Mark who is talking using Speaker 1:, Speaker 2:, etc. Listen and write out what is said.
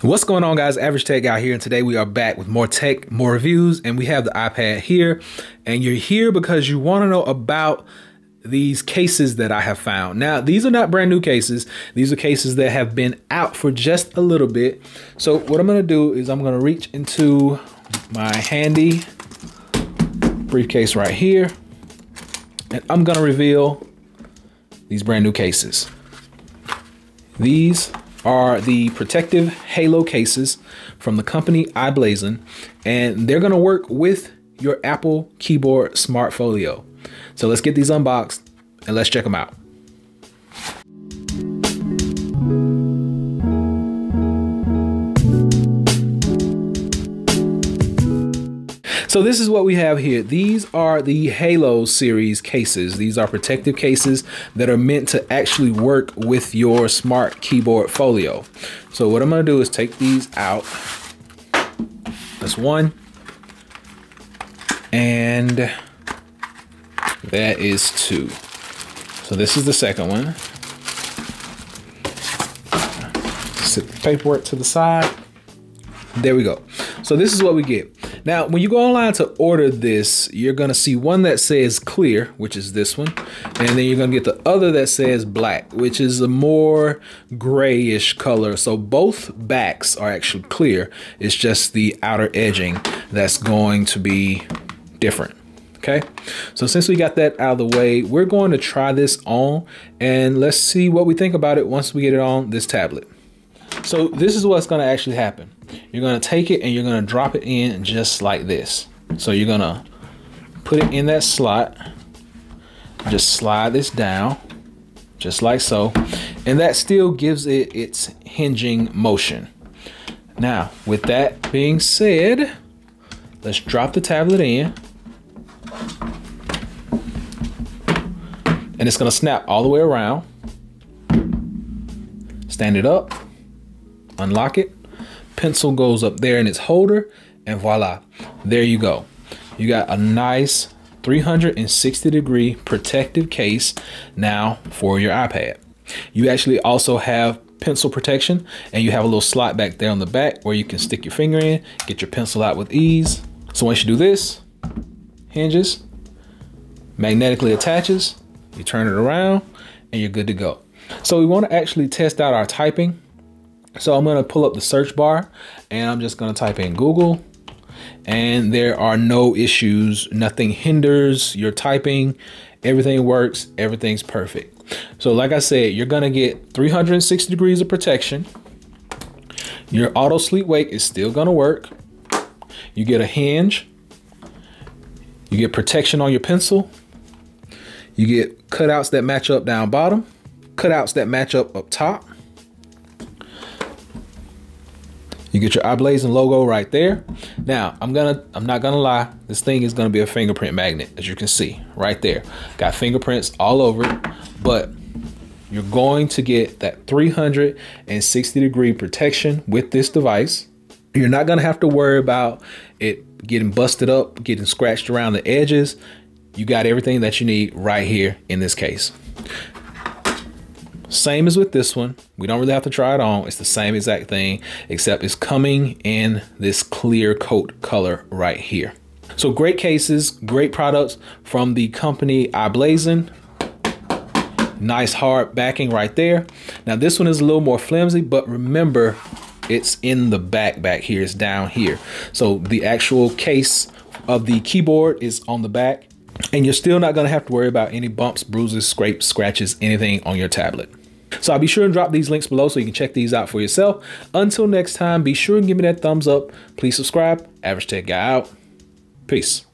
Speaker 1: What's going on, guys? Average Tech Guy here, and today we are back with more tech, more reviews, and we have the iPad here. And you're here because you want to know about these cases that I have found. Now, these are not brand new cases. These are cases that have been out for just a little bit. So what I'm going to do is I'm going to reach into my handy briefcase right here, and I'm going to reveal these brand new cases. These are the protective halo cases from the company iBlason, and they're going to work with your Apple keyboard smart folio. So let's get these unboxed and let's check them out. So this is what we have here. These are the Halo series cases. These are protective cases that are meant to actually work with your smart keyboard folio. So what I'm going to do is take these out. That's one. And that is two. So this is the second one. Set the paperwork to the side. There we go. So this is what we get. Now, when you go online to order this, you're going to see one that says clear, which is this one. And then you're going to get the other that says black, which is a more grayish color. So both backs are actually clear. It's just the outer edging that's going to be different. Okay, so since we got that out of the way, we're going to try this on and let's see what we think about it once we get it on this tablet. So this is what's going to actually happen. You're going to take it and you're going to drop it in just like this. So you're going to put it in that slot, just slide this down just like so, and that still gives it its hinging motion. Now, with that being said, let's drop the tablet in, and it's going to snap all the way around. Stand it up, unlock it, pencil goes up there in its holder, and voila, there you go. You got a nice 360-degree protective case now for your iPad. You actually also have pencil protection, and you have a little slot back there on the back where you can stick your finger in, get your pencil out with ease. So once you do this, hinges, magnetically attaches, you turn it around, and you're good to go. So we want to actually test out our typing. So I'm going to pull up the search bar and I'm just going to type in Google, and there are no issues. Nothing hinders your typing. Everything works. Everything's perfect. So like I said, you're going to get 360 degrees of protection. Your auto sleep wake is still going to work. You get a hinge. You get protection on your pencil. You get cutouts that match up down bottom, cutouts that match up top. You get your iBlason logo right there. Now, I'm not gonna lie, this thing is gonna be a fingerprint magnet, as you can see right there. Got fingerprints all over it, but you're going to get that 360-degree protection with this device. You're not gonna have to worry about it getting busted up, getting scratched around the edges. You got everything that you need right here in this case. Same as with this one. We don't really have to try it on. It's the same exact thing, except it's coming in this clear coat color right here. So great cases, great products from the company iBlason. Nice hard backing right there. Now this one is a little more flimsy, but remember, it's in the back here. It's down here. So the actual case of the keyboard is on the back, and you're still not going to have to worry about any bumps, bruises, scrapes, scratches, anything on your tablet. So I'll be sure to drop these links below so you can check these out for yourself. Until next time, be sure and give me that thumbs up. Please subscribe. Average Tech Guy out. Peace.